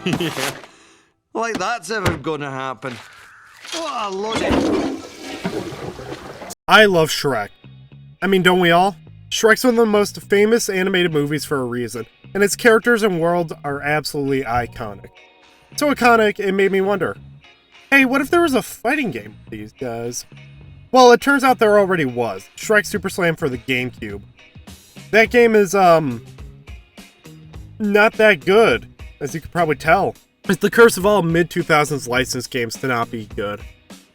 Yeah. Like that's ever gonna happen. What a load of... I love Shrek. I mean, don't we all? Shrek's one of the most famous animated movies for a reason, and its characters and world are absolutely iconic. So iconic, it made me wonder, hey, what if there was a fighting game with these guys? Well, it turns out there already was. Shrek Superslam for the GameCube. That game is, not that good, as you could probably tell. It's the curse of all mid-2000s licensed games to not be good.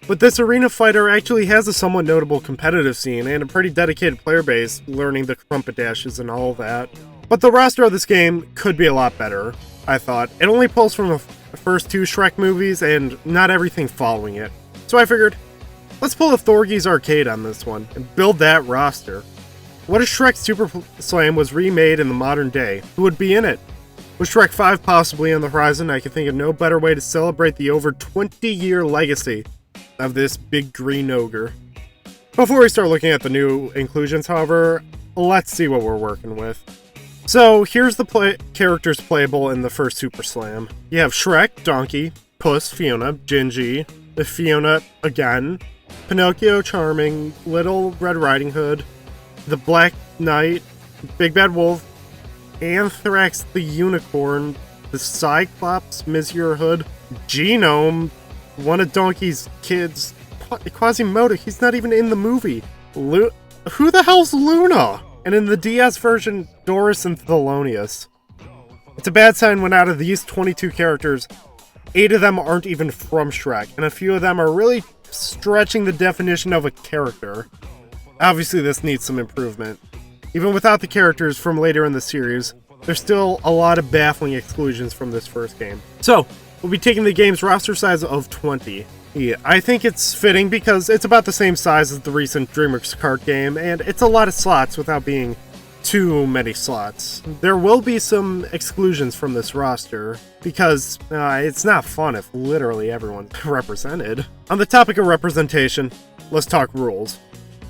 But this arena fighter actually has a somewhat notable competitive scene and a pretty dedicated player base, learning the trumpet dashes and all that. But the roster of this game could be a lot better, I thought. It only pulls from the first two Shrek movies and not everything following it. So I figured, let's pull a Thorgi's Arcade on this one and build that roster. What if Shrek Superslam was remade in the modern day? Who would be in it? With Shrek 5 possibly on the horizon, I can think of no better way to celebrate the over 20-year legacy of this big green ogre. Before we start looking at the new inclusions, however, let's see what we're working with. So here's the characters playable in the first Super Slam. You have Shrek, Donkey, Puss, Fiona, Gingy, the Fiona again, Pinocchio, Charming, Little Red Riding Hood, the Black Knight, Big Bad Wolf, Anthrax the Unicorn, the Cyclops, Monsieur Hood, Genome, one of Donkey's kids, Quasimodo, he's not even in the movie. Who the hell's Luna? And in the DS version, Doris and Thelonious. It's a bad sign when out of these 22 characters, 8 of them aren't even from Shrek, and a few of them are really stretching the definition of a character. Obviously this needs some improvement. Even without the characters from later in the series, there's still a lot of baffling exclusions from this first game. So, we'll be taking the game's roster size of 20. Yeah, I think it's fitting because it's about the same size as the recent DreamWorks kart game, and it's a lot of slots without being too many slots. There will be some exclusions from this roster, because it's not fun if literally everyone's represented. On the topic of representation, let's talk rules.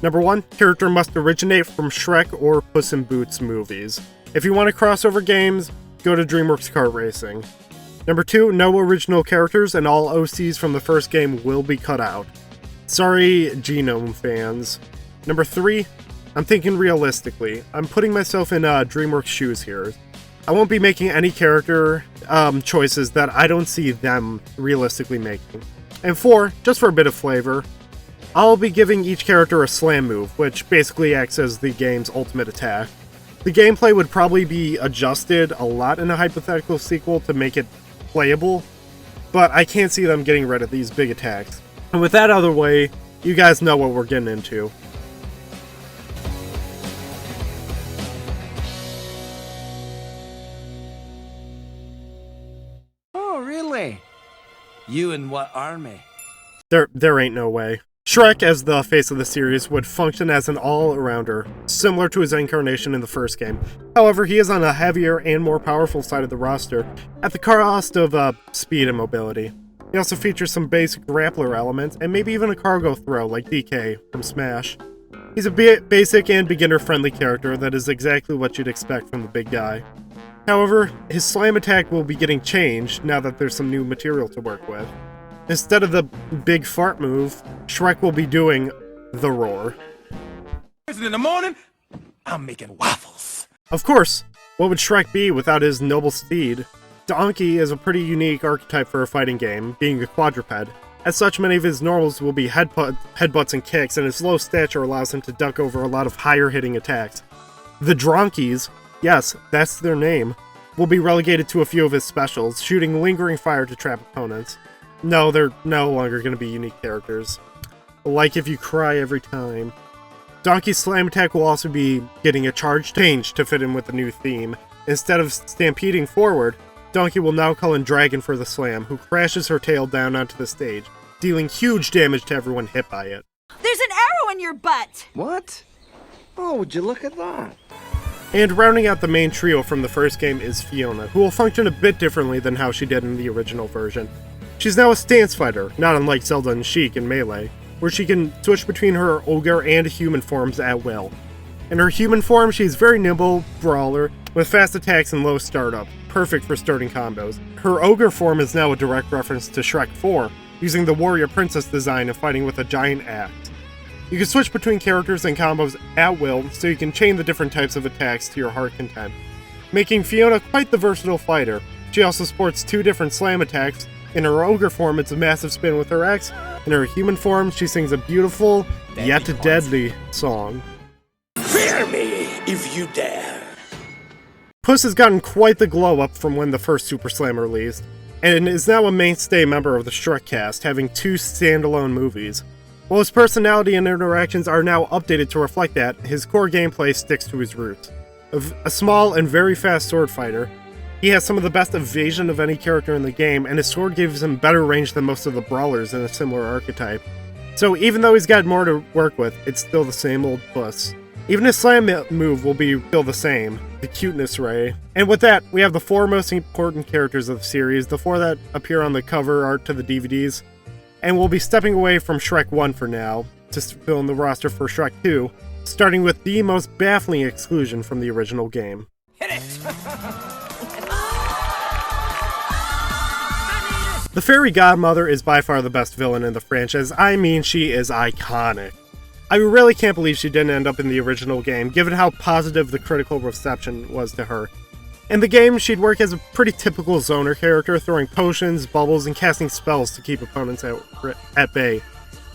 Number 1, character must originate from Shrek or Puss in Boots movies. If you want to crossover games, go to DreamWorks Kart Racing. Number 2, no original characters and all OCs from the first game will be cut out. Sorry, Genome fans. Number 3, I'm thinking realistically. I'm putting myself in DreamWorks shoes here. I won't be making any character choices that I don't see them realistically making. And 4, just for a bit of flavor, I'll be giving each character a slam move, which basically acts as the game's ultimate attack. The gameplay would probably be adjusted a lot in a hypothetical sequel to make it playable, but I can't see them getting rid of these big attacks. And with that out of the way, you guys know what we're getting into. Oh, really? You and what army? There ain't no way. Shrek, as the face of the series, would function as an all-arounder, similar to his incarnation in the first game. However, he is on a heavier and more powerful side of the roster, at the cost of speed and mobility. He also features some basic grappler elements, and maybe even a cargo throw like DK from Smash. He's a basic and beginner-friendly character that is exactly what you'd expect from the big guy. However, his slam attack will be getting changed now that there's some new material to work with. Instead of the big fart move, Shrek will be doing the roar. In the morning, I'm making waffles. Of course, what would Shrek be without his noble steed? Donkey is a pretty unique archetype for a fighting game, being a quadruped. As such, many of his normals will be headbutts and kicks, and his low stature allows him to duck over a lot of higher-hitting attacks. The Dronkies, yes, that's their name, will be relegated to a few of his specials, shooting lingering fire to trap opponents. No, they're no longer going to be unique characters. Like if you cry every time. Donkey's slam attack will also be getting a charge change to fit in with the new theme. Instead of stampeding forward, Donkey will now call in Dragon for the slam, who crashes her tail down onto the stage, dealing huge damage to everyone hit by it. There's an arrow in your butt! What? Oh, would you look at that? And rounding out the main trio from the first game is Fiona, who will function a bit differently than how she did in the original version. She's now a stance fighter, not unlike Zelda and Sheik in Melee, where she can switch between her ogre and human forms at will. In her human form, she's very nimble brawler with fast attacks and low startup, perfect for starting combos. Her ogre form is now a direct reference to Shrek 4, using the warrior princess design and fighting with a giant axe. You can switch between characters and combos at will, so you can chain the different types of attacks to your heart content, making Fiona quite the versatile fighter. She also sports 2 different slam attacks. In her ogre form, it's a massive spin with her axe. In her human form, she sings a beautiful, yet deadly song. Fear me if you dare. Puss has gotten quite the glow up from when the first Super Slam released, and is now a mainstay member of the Shrek cast, having 2 standalone movies. While his personality and interactions are now updated to reflect that, his core gameplay sticks to his roots. A small and very fast sword fighter, he has some of the best evasion of any character in the game, and his sword gives him better range than most of the brawlers in a similar archetype. So even though he's got more to work with, it's still the same old Puss. Even his slam move will be still the same, the cuteness ray. And with that, we have the 4 most important characters of the series, the 4 that appear on the cover art to the DVDs, and we'll be stepping away from Shrek 1 for now, to fill in the roster for Shrek 2, starting with the most baffling exclusion from the original game. The Fairy Godmother is by far the best villain in the franchise. I mean, she is iconic. I really can't believe she didn't end up in the original game, given how positive the critical reception was to her. In the game, she'd work as a pretty typical zoner character, throwing potions, bubbles, and casting spells to keep opponents at bay.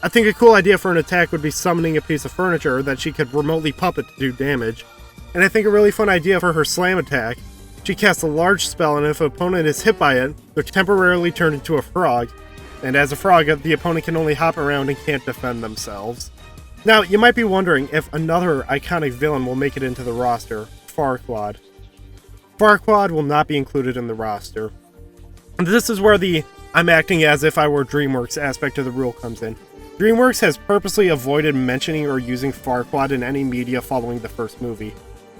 I think a cool idea for an attack would be summoning a piece of furniture that she could remotely puppet to do damage. And I think a really fun idea for her slam attack, she casts a large spell, and if an opponent is hit by it, they're temporarily turned into a frog. And as a frog, the opponent can only hop around and can't defend themselves. Now, you might be wondering if another iconic villain will make it into the roster, Farquaad. Farquaad will not be included in the roster. And this is where the I'm acting as if I were DreamWorks aspect of the rule comes in. DreamWorks has purposely avoided mentioning or using Farquaad in any media following the first movie,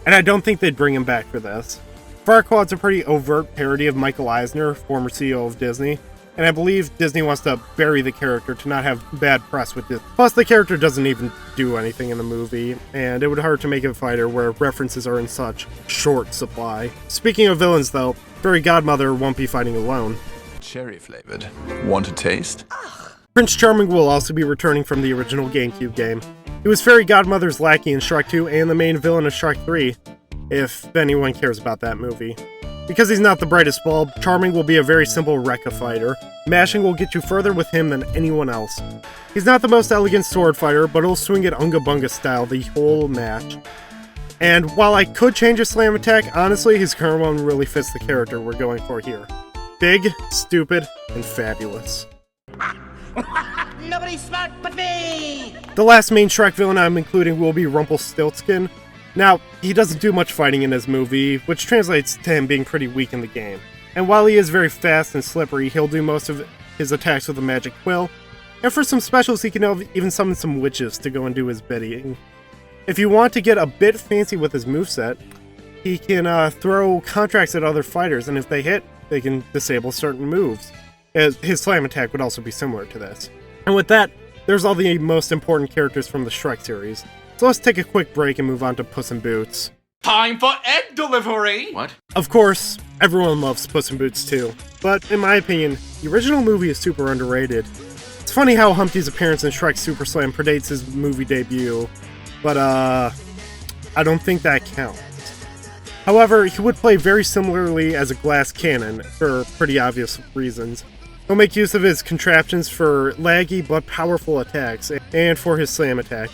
and I don't think they'd bring him back for this. Farquaad's a pretty overt parody of Michael Eisner, former CEO of Disney, and I believe Disney wants to bury the character to not have bad press with this. Plus, the character doesn't even do anything in the movie, and it would hurt to make a fighter where references are in such short supply. Speaking of villains, though, Fairy Godmother won't be fighting alone. Cherry flavored. Want a taste? Prince Charming will also be returning from the original GameCube game. He was Fairy Godmother's lackey in Shrek 2 and the main villain of Shrek 3, if anyone cares about that movie. Because he's not the brightest bulb, Charming will be a very simple Rekka fighter. Mashing will get you further with him than anyone else. He's not the most elegant sword fighter, but he'll swing it Unga Bunga style the whole match. And while I could change his slam attack, honestly, his current one really fits the character we're going for here. Big, stupid, and fabulous. Nobody's smart but me! The last main Shrek villain I'm including will be Rumpelstiltskin. Now, he doesn't do much fighting in his movie, which translates to him being pretty weak in the game. And while he is very fast and slippery, he'll do most of his attacks with a magic quill, and for some specials he can even summon some witches to go and do his bidding. If you want to get a bit fancy with his moveset, he can throw contracts at other fighters, and if they hit, they can disable certain moves. His slam attack would also be similar to this. And with that, there's all the most important characters from the Shrek series. So let's take a quick break and move on to Puss in Boots. Time for egg delivery! What? Of course, everyone loves Puss in Boots too, but in my opinion, the original movie is super underrated. It's funny how Humpty's appearance in Shrek Superslam predates his movie debut, but I don't think that counts. However, he would play very similarly as a glass cannon, for pretty obvious reasons. He'll make use of his contraptions for laggy but powerful attacks, and for his slam attack.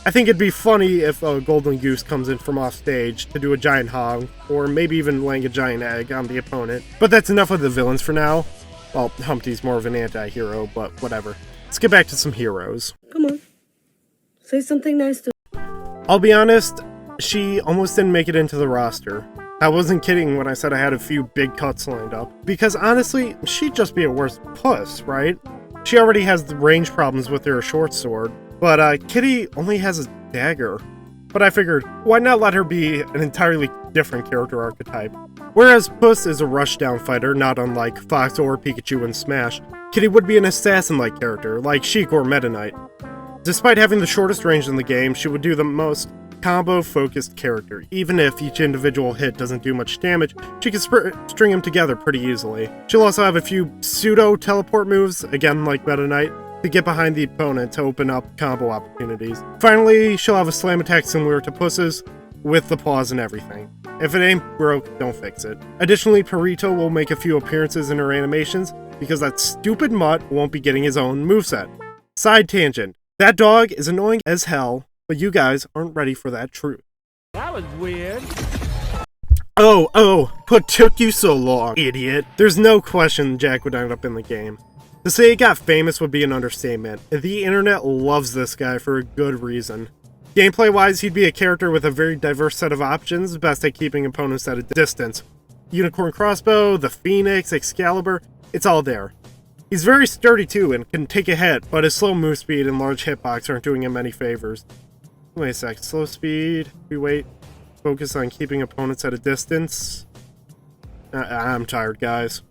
I think it'd be funny if a golden goose comes in from off stage to do a giant hog, or maybe even laying a giant egg on the opponent. But that's enough of the villains for now. Well, Humpty's more of an anti-hero, but whatever. Let's get back to some heroes. Come on. Say something nice to... I'll be honest, she almost didn't make it into the roster. I wasn't kidding when I said I had a few big cuts lined up. Because honestly, she'd just be a worse Puss, right? She already has the range problems with her short sword. But Kitty only has a dagger. But I figured, why not let her be an entirely different character archetype? Whereas Puss is a rushdown fighter, not unlike Fox or Pikachu in Smash, Kitty would be an assassin-like character, like Sheik or Meta Knight. Despite having the shortest range in the game, she would do the most combo-focused character. Even if each individual hit doesn't do much damage, she can string them together pretty easily. She'll also have a few pseudo-teleport moves, again like Meta Knight, to get behind the opponent to open up combo opportunities. Finally, she'll have a slam attack similar to Puss's, with the pause and everything. If it ain't broke, don't fix it. Additionally, Perito will make a few appearances in her animations, because that stupid mutt won't be getting his own moveset. Side tangent. That dog is annoying as hell, but you guys aren't ready for that truth. That was weird. Oh, what took you so long, idiot? There's no question Jack would end up in the game. To say he got famous would be an understatement. The internet loves this guy for a good reason. Gameplay-wise, he'd be a character with a very diverse set of options, best at keeping opponents at a distance. Unicorn Crossbow, the Phoenix, Excalibur, it's all there. He's very sturdy too and can take a hit, but his slow move speed and large hitbox aren't doing him any favors. Wait a sec, slow speed, we wait, focus on keeping opponents at a distance. I'm tired, guys.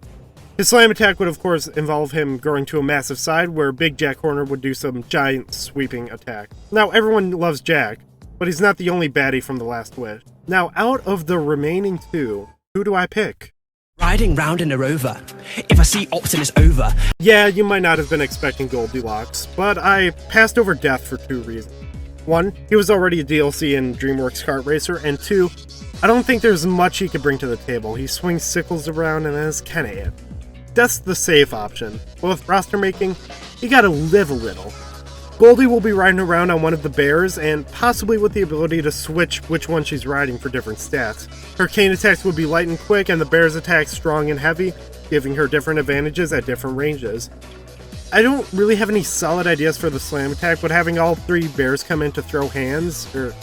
His slam attack would of course involve him growing to a massive side where Big Jack Horner would do some giant sweeping attack. Now everyone loves Jack, but he's not the only baddie from The Last Wish. Now out of the remaining two, who do I pick? Riding round in a rover. If I see Optimus over. Yeah, you might not have been expecting Goldilocks, but I passed over Death for two reasons. One, he was already a DLC in DreamWorks Kart Racer, and two, I don't think there's much he could bring to the table. He swings sickles around and that's kinda it. That's the safe option, but with roster making, you gotta live a little. Goldie will be riding around on one of the bears, and possibly with the ability to switch which one she's riding for different stats. Her cane attacks would be light and quick, and the bear's attacks strong and heavy, giving her different advantages at different ranges. I don't really have any solid ideas for the slam attack, but having all three bears come in to throw hands, or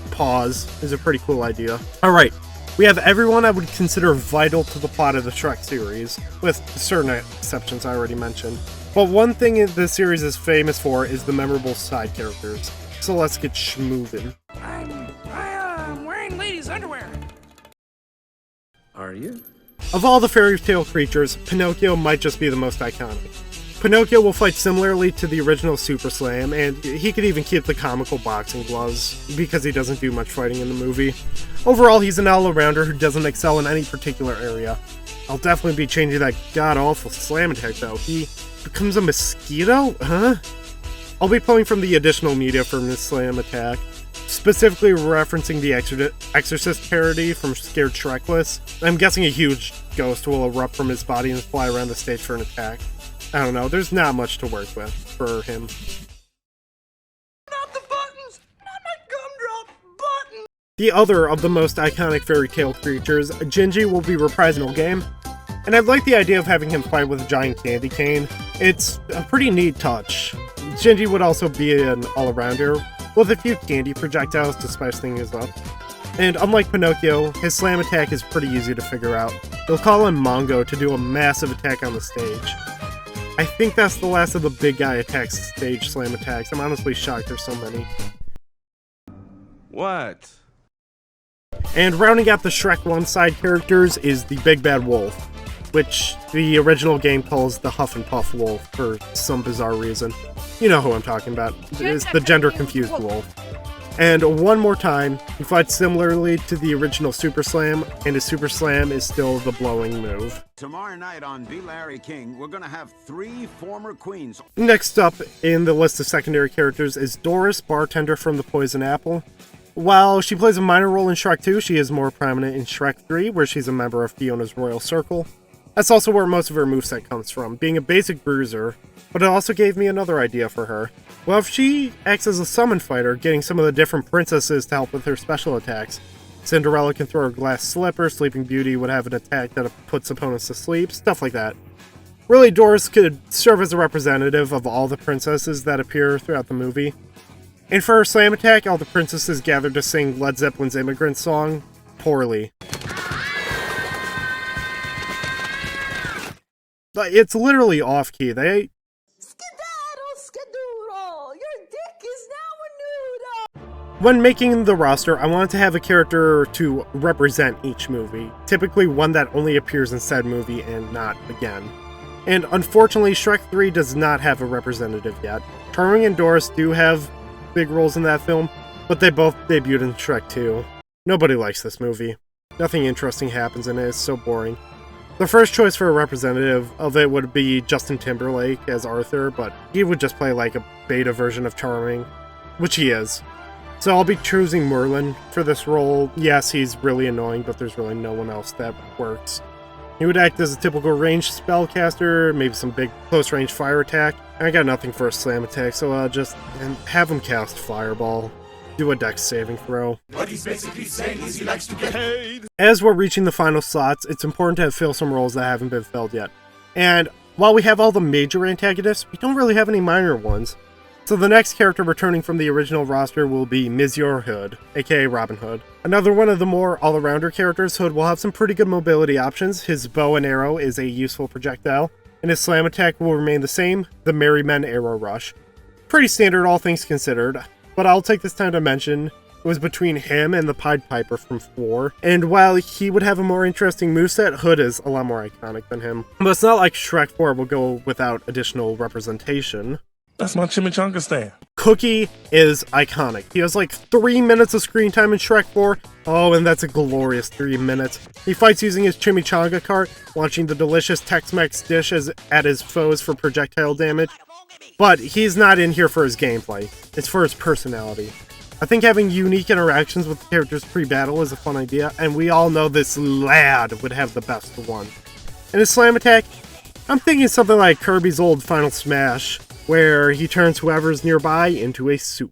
paws, is a pretty cool idea. Alright, we have everyone I would consider vital to the plot of the Shrek series, with certain exceptions I already mentioned. But one thing this series is famous for is the memorable side characters. So let's get schmoovin'. I'm wearing ladies' underwear. Are you? Of all the fairy tale creatures, Pinocchio might just be the most iconic. Pinocchio will fight similarly to the original Superslam, and he could even keep the comical boxing gloves, because he doesn't do much fighting in the movie. Overall, he's an all-arounder who doesn't excel in any particular area. I'll definitely be changing that god-awful slam attack though. He becomes a mosquito? Huh? I'll be pulling from the additional media from this slam attack, specifically referencing the Exorcist parody from Scared Shrekless. I'm guessing a huge ghost will erupt from his body and fly around the stage for an attack. I don't know, there's not much to work with for him. Not the buttons! Not my gumdrop button! The other of the most iconic fairy tale creatures, Gingy, will be reprising the game, and I like the idea of having him fight with a giant candy cane. It's a pretty neat touch. Gingy would also be an all-arounder, with a few candy projectiles to spice things up. And unlike Pinocchio, his slam attack is pretty easy to figure out. They'll call him Mongo to do a massive attack on the stage. I think that's the last of the big guy attacks stage slam attacks. I'm honestly shocked there's so many. What? And rounding out the Shrek 1 side characters is the Big Bad Wolf, which the original game calls the Huff and Puff Wolf for some bizarre reason. You know who I'm talking about. It's the gender-confused wolf. And one more time, he fights similarly to the original Super Slam, and his Super Slam is still the blowing move. Tomorrow night on Be Larry King, we're gonna have 3 former queens. Next up in the list of secondary characters is Doris, bartender from the Poison Apple. While she plays a minor role in Shrek 2, she is more prominent in Shrek 3, where she's a member of Fiona's Royal Circle. That's also where most of her moveset comes from, being a basic bruiser, but it also gave me another idea for her. Well, if she acts as a summon fighter, getting some of the different princesses to help with her special attacks. Cinderella can throw her glass slipper, Sleeping Beauty would have an attack that puts opponents to sleep, stuff like that. Really, Doris could serve as a representative of all the princesses that appear throughout the movie. And for her slam attack, all the princesses gathered to sing Led Zeppelin's Immigrant Song poorly. It's literally off-key. They... Skedaddle, skedoodle, your dick is now a noodle. When making the roster, I wanted to have a character to represent each movie, typically one that only appears in said movie and not again. And unfortunately, Shrek 3 does not have a representative yet. Charming and Doris do have big roles in that film, but they both debuted in Shrek 2. Nobody likes this movie. Nothing interesting happens in it, it's so boring. The first choice for a representative of it would be Justin Timberlake as Arthur, but he would just play like a beta version of Charming, which he is. So I'll be choosing Merlin for this role. Yes, he's really annoying, but there's really no one else that works. He would act as a typical ranged spellcaster, maybe some big close-range fire attack. I got nothing for a slam attack, so I'll just have him cast Fireball. Do a dex saving throw. What he's basically saying is he likes to get paid. As we're reaching the final slots, it's important to fill some roles that haven't been filled yet. And while we have all the major antagonists, we don't really have any minor ones. So the next character returning from the original roster will be Monsieur Hood, aka Robin Hood. Another one of the more all-arounder characters, Hood will have some pretty good mobility options. His bow and arrow is a useful projectile, and his slam attack will remain the same, the Merry Men Arrow Rush. Pretty standard all things considered, but I'll take this time to mention it was between him and the Pied Piper from 4, and while he would have a more interesting moveset, Hood is a lot more iconic than him. But it's not like Shrek 4 will go without additional representation. That's my chimichanga stand. Cookie is iconic. He has like 3 minutes of screen time in Shrek 4. Oh, and that's a glorious 3 minutes. He fights using his chimichanga cart, launching the delicious Tex-Mex dish at his foes for projectile damage. But he's not in here for his gameplay. It's for his personality. I think having unique interactions with the characters pre-battle is a fun idea, and we all know this lad would have the best one. And his slam attack? I'm thinking something like Kirby's old Final Smash, where he turns whoever's nearby into a soup.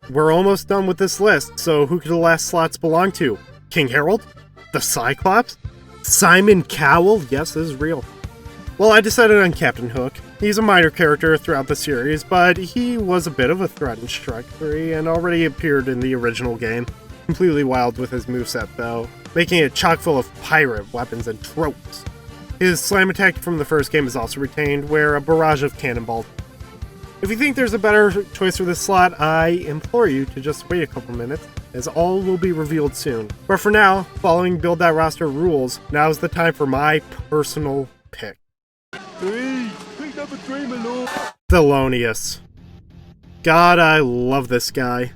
We're almost done with this list, so who could the last slots belong to? King Harold? The Cyclops? Simon Cowell? Yes, this is real. Well, I decided on Captain Hook. He's a minor character throughout the series, but he was a bit of a threat in Shrek 3 and already appeared in the original game. Completely wild with his moveset though, making it chock full of pirate weapons and tropes. His slam attack from the first game is also retained, where a barrage of cannonballs. If you think there's a better choice for this slot, I implore you to just wait a couple minutes, as all will be revealed soon. But for now, following Build That Roster rules, now's the time for my personal pick. Pick number 3, my lord. Thelonious. God, I love this guy.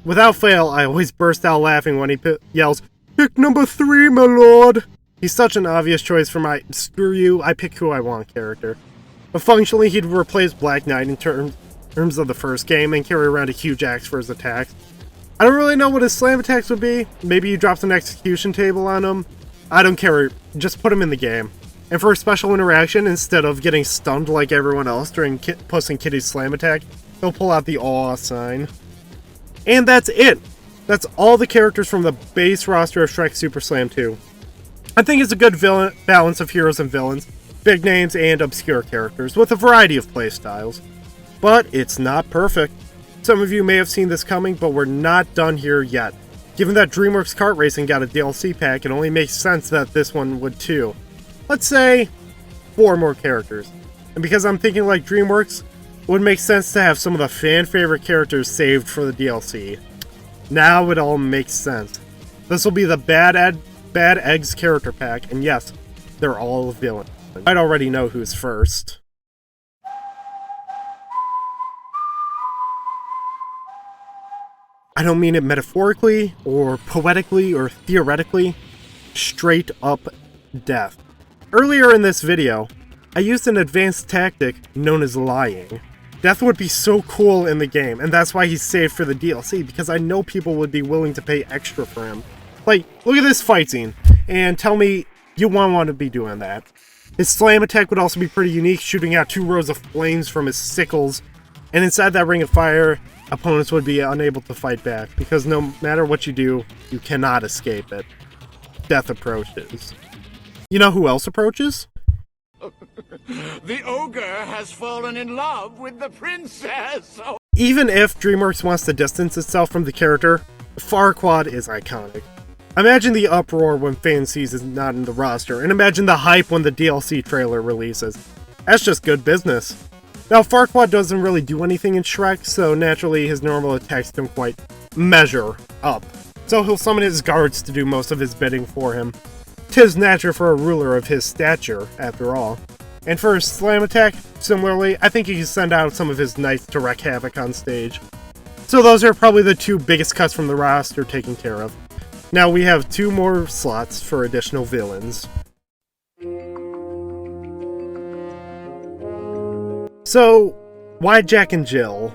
Without fail, I always burst out laughing when he yells, "Pick number 3, my lord!" He's such an obvious choice for my screw you, I pick who I want character. But functionally, he'd replace Black Knight in terms of the first game and carry around a huge axe for his attacks. I don't really know what his slam attacks would be. Maybe you dropped an execution table on him. I don't care, just put him in the game. And for a special interaction, instead of getting stunned like everyone else during Puss and Kitty's slam attack, he'll pull out the awe sign. And that's it! That's all the characters from the base roster of Shrek Superslam 2. I think it's a good balance of heroes and villains, big names and obscure characters, with a variety of playstyles. But it's not perfect. Some of you may have seen this coming, but we're not done here yet. Given that DreamWorks Kart Racing got a DLC pack, it only makes sense that this one would too. Let's say 4 more characters. And because I'm thinking like DreamWorks, it would make sense to have some of the fan-favorite characters saved for the DLC. Now it all makes sense. This will be the Bad Eggs character pack, and yes, they're all villains. I'd already know who's first. I don't mean it metaphorically, or poetically, or theoretically. Straight up death. Earlier in this video, I used an advanced tactic known as lying. Death would be so cool in the game, and that's why he's saved for the DLC, because I know people would be willing to pay extra for him. Like, look at this fight scene, and tell me you won't want to be doing that. His slam attack would also be pretty unique, shooting out 2 rows of flames from his sickles, and inside that ring of fire, opponents would be unable to fight back, because no matter what you do, you cannot escape it. Death approaches. You know who else approaches? The ogre has fallen in love with the princess. Oh. Even if DreamWorks wants to distance itself from the character, Farquaad is iconic. Imagine the uproar when fans sees is not in the roster, and imagine the hype when the DLC trailer releases. That's just good business. Now, Farquaad doesn't really do anything in Shrek, so naturally his normal attacks don't quite measure up. So he'll summon his guards to do most of his bidding for him. 'Tis natural for a ruler of his stature, after all. And for his slam attack, similarly, I think he can send out some of his knights to wreak havoc on stage. So those are probably the two biggest cuts from the roster taken care of. Now we have 2 more slots for additional villains. So, why Jack and Jill?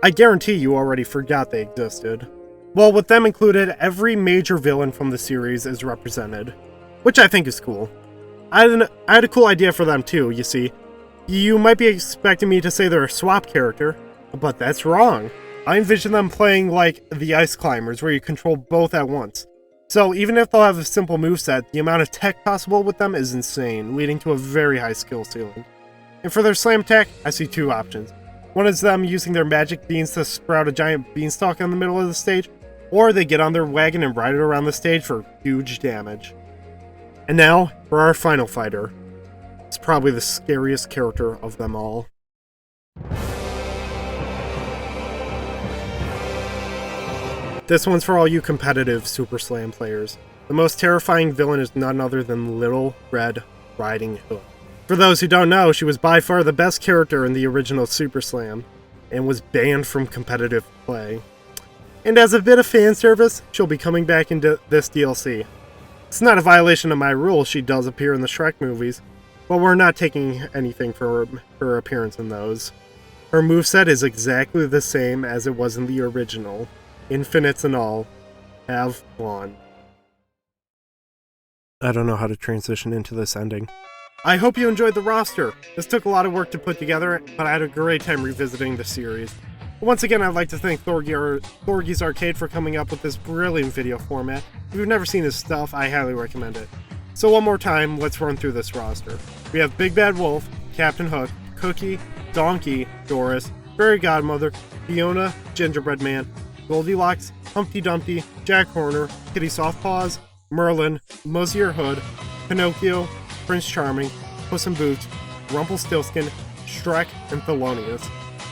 I guarantee you already forgot they existed. Well, with them included, every major villain from the series is represented, which I think is cool. I had a cool idea for them too, you see. You might be expecting me to say they're a swap character, but that's wrong. I envision them playing like the Ice Climbers, where you control both at once. So even if they'll have a simple moveset, the amount of tech possible with them is insane, leading to a very high skill ceiling. And for their slam attack, I see 2 options. One is them using their magic beans to sprout a giant beanstalk in the middle of the stage, or they get on their wagon and ride it around the stage for huge damage. And now, for our final fighter. It's probably the scariest character of them all. This one's for all you competitive Superslam players. The most terrifying villain is none other than Little Red Riding Hood. For those who don't know, she was by far the best character in the original Superslam, and was banned from competitive play. And as a bit of fan service, she'll be coming back into this DLC. It's not a violation of my rule, she does appear in the Shrek movies, but we're not taking anything for her appearance in those. Her moveset is exactly the same as it was in the original. Infinites and all. Have fun. I don't know how to transition into this ending. I hope you enjoyed the roster. This took a lot of work to put together, but I had a great time revisiting the series. Once again, I'd like to thank Thorgi's Arcade for coming up with this brilliant video format. If you've never seen his stuff, I highly recommend it. So one more time, let's run through this roster. We have Big Bad Wolf, Captain Hook, Cookie, Donkey, Doris, Fairy Godmother, Fiona, Gingerbread Man, Goldilocks, Humpty Dumpty, Jack Horner, Kitty Softpaws, Merlin, Muzzier Hood, Pinocchio, Prince Charming, Puss in Boots, Rumpelstiltskin, Shrek, and Thelonious.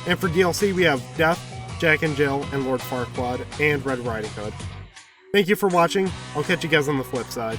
And for DLC, we have Death, Jack and Jill, and Lord Farquaad, and Red Riding Hood. Thank you for watching. I'll catch you guys on the flip side.